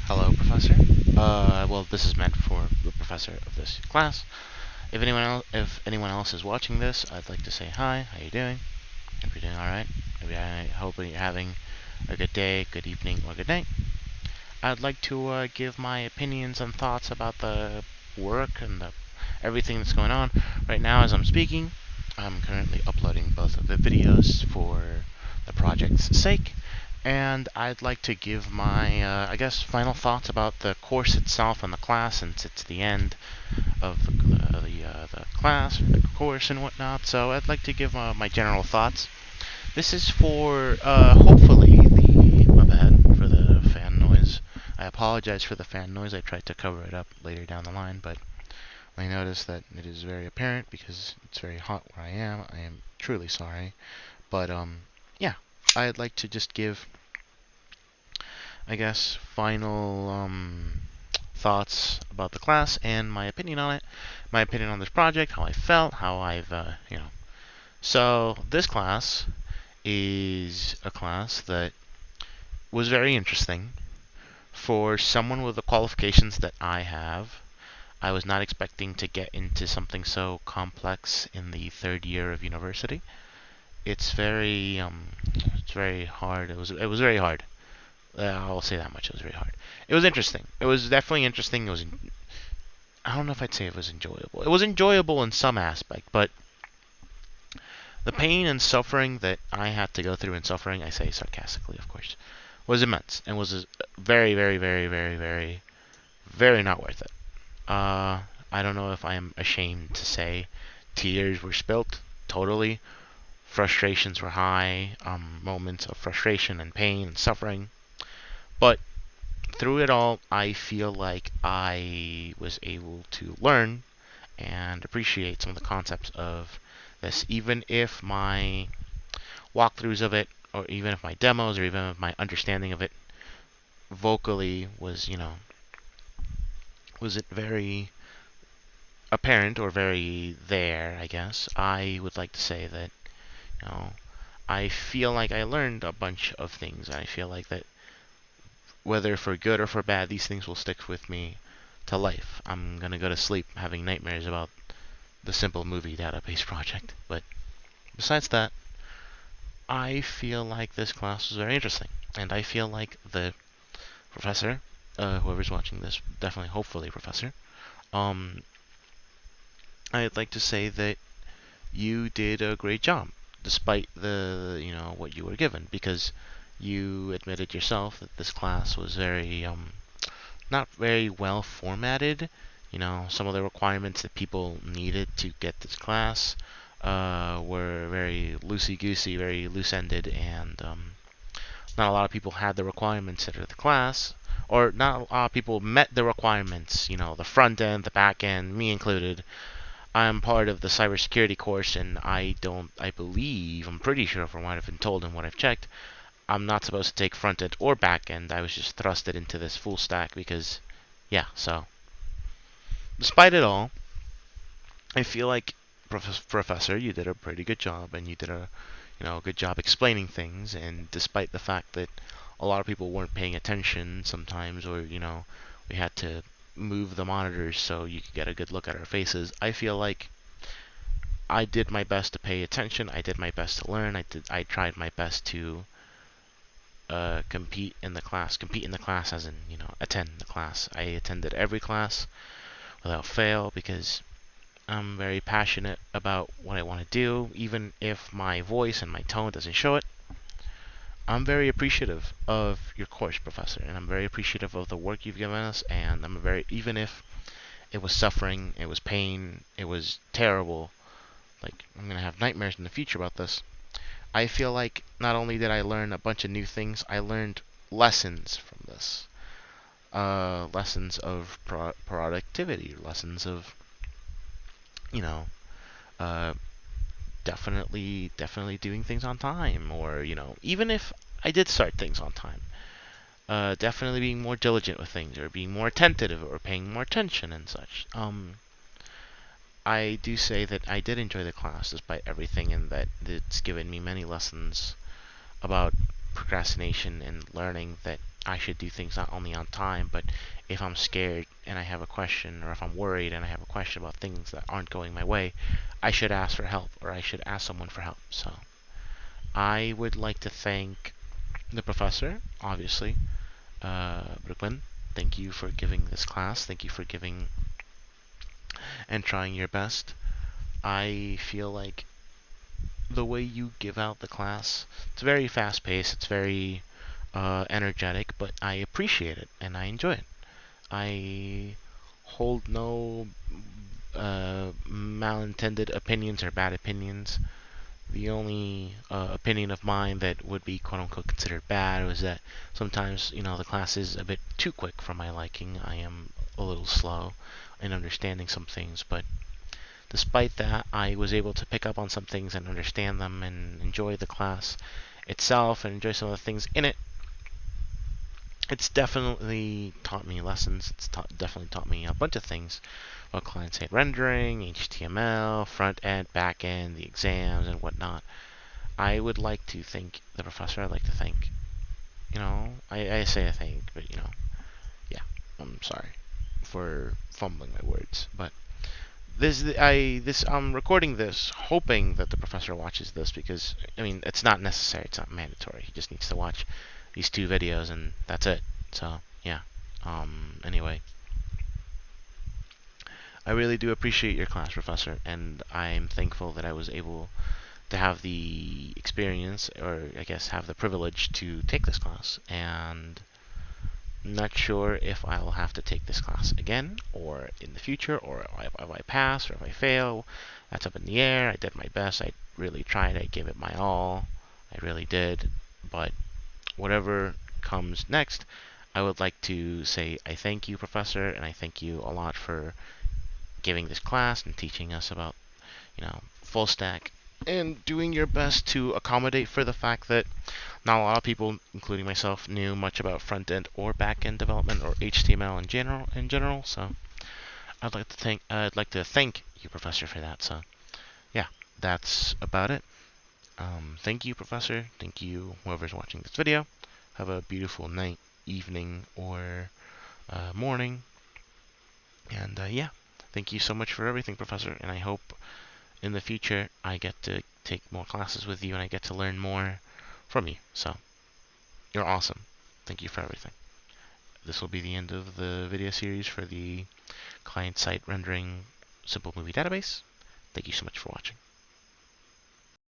Hello, Professor. Well, this is meant for the professor of this class. If anyone else is watching this, I'd like to say hi. How you doing? If you're doing all right, maybe I hope you're having a good day, good evening, or good night. I'd like to give my opinions and thoughts about the work and everything that's going on right now as I'm speaking. I'm currently uploading both of the videos for the project's sake, and I'd like to give my, final thoughts about the course itself and the class, since it's the end of the class, the course, and whatnot. So I'd like to give my general thoughts. This is for hopefully the my bad for the fan noise. I apologize for the fan noise. I tried to cover it up later down the line, but I noticed that it is very apparent because it's very hot where I am. I am truly sorry, but yeah, I'd like to just give, final thoughts about the class and my opinion on it, my opinion on this project, how I felt, how I've. So this class is a class that was very interesting for someone with the qualifications that I have. I was not expecting to get into something so complex in the third year of university. It's very hard. It was very hard. I'll say that much. It was very hard. It was interesting. It was definitely interesting. I don't know if I'd say it was enjoyable. It was enjoyable in some aspect, but the pain and suffering that I had to go through, and suffering I say sarcastically, of course, was immense and was very, very, very, very, very, very not worth it. I don't know if I am ashamed to say tears were spilt. Totally. Frustrations were high. Moments of frustration and pain and suffering. But through it all, I feel like I was able to learn and appreciate some of the concepts of this, even if my walkthroughs of it, or even if my demos, or even if my understanding of it vocally was it very apparent or very there, I guess. I would like to say that, you know, I feel like I learned a bunch of things. I feel like that whether for good or for bad, these things will stick with me to life. I'm gonna go to sleep having nightmares about the simple movie database project. But besides that, I feel like this class was very interesting, and I feel like the professor, whoever's watching this, definitely, hopefully, professor, um, I'd like to say that you did a great job, despite what you were given, because you admitted yourself that this class was very not very well formatted. Some of the requirements that people needed to get this class were very loosey-goosey, very loose-ended, and not a lot of people had the requirements that are the class, or not a lot of people met the requirements. The front end, the back end, me included. I'm part of the cybersecurity course, and I believe, I'm pretty sure from what I've been told and what I've checked, I'm not supposed to take front end or back end. I was just thrusted into this full stack because, yeah, so. Despite it all, I feel like, Professor, you did a pretty good job, and you did a, good job explaining things, and despite the fact that a lot of people weren't paying attention sometimes, or, we had to move the monitors so you could get a good look at our faces, I feel like I did my best to pay attention. I did my best to learn. I tried my best to compete in the class. Compete in the class as in, attend the class. I attended every class without fail because I'm very passionate about what I want to do, even if my voice and my tone doesn't show it. I'm very appreciative of your course, Professor, and I'm very appreciative of the work you've given us, and even if it was suffering, it was pain, it was terrible, like, I'm going to have nightmares in the future about this. I feel like not only did I learn a bunch of new things, I learned lessons from this. Lessons of productivity, lessons of, you know, uh, definitely doing things on time, or, even if I did start things on time, definitely being more diligent with things, or being more attentive, or paying more attention and such. I do say that I did enjoy the class despite everything, and that it's given me many lessons about procrastination and learning that I should do things not only on time, but if I'm scared and I have a question, or if I'm worried and I have a question about things that aren't going my way, I should ask for help, or I should ask someone for help. So I would like to thank the professor, obviously, Brooklyn. Thank you for giving this class. Thank you for giving and trying your best. I feel like the way you give out the class, it's very fast paced, it's very energetic, but I appreciate it and I enjoy it. I hold no malintended opinions or bad opinions. The only opinion of mine that would be quote unquote considered bad was that sometimes, the class is a bit too quick for my liking. I am a little slow in understanding some things, but despite that, I was able to pick up on some things and understand them and enjoy the class itself and enjoy some of the things in it. It's definitely taught me lessons. It's definitely taught me a bunch of things about client-side rendering, HTML, front end, back end, the exams, and whatnot. I would like to thank the professor. I'd like to thank, I say I thank, but yeah, I'm sorry for fumbling my words, but I'm recording this hoping that the professor watches this because it's not necessary, it's not mandatory. He just needs to watch these 2 videos and that's it. So yeah. Anyway, I really do appreciate your class, professor, and I'm thankful that I was able to have the experience, or I guess have the privilege to take this class. And not sure if I will have to take this class again, or in the future, or if I pass, or if I fail. That's up in the air. I did my best. I really tried. I gave it my all. I really did. But whatever comes next, I would like to say I thank you, Professor, and I thank you a lot for giving this class and teaching us about, full stack and doing your best to accommodate for the fact that not a lot of people, including myself, knew much about front end or back end development or HTML in general. So I'd like to thank you, Professor, for that. So yeah, that's about it. Thank you, Professor. Thank you, whoever's watching this video. Have a beautiful night, evening, or morning. And yeah, thank you so much for everything, Professor. And I hope in the future I get to take more classes with you and I get to learn more from you. So you're awesome. Thank you for everything. This will be the end of the video series for the client-side rendering simple movie database. Thank you so much for watching.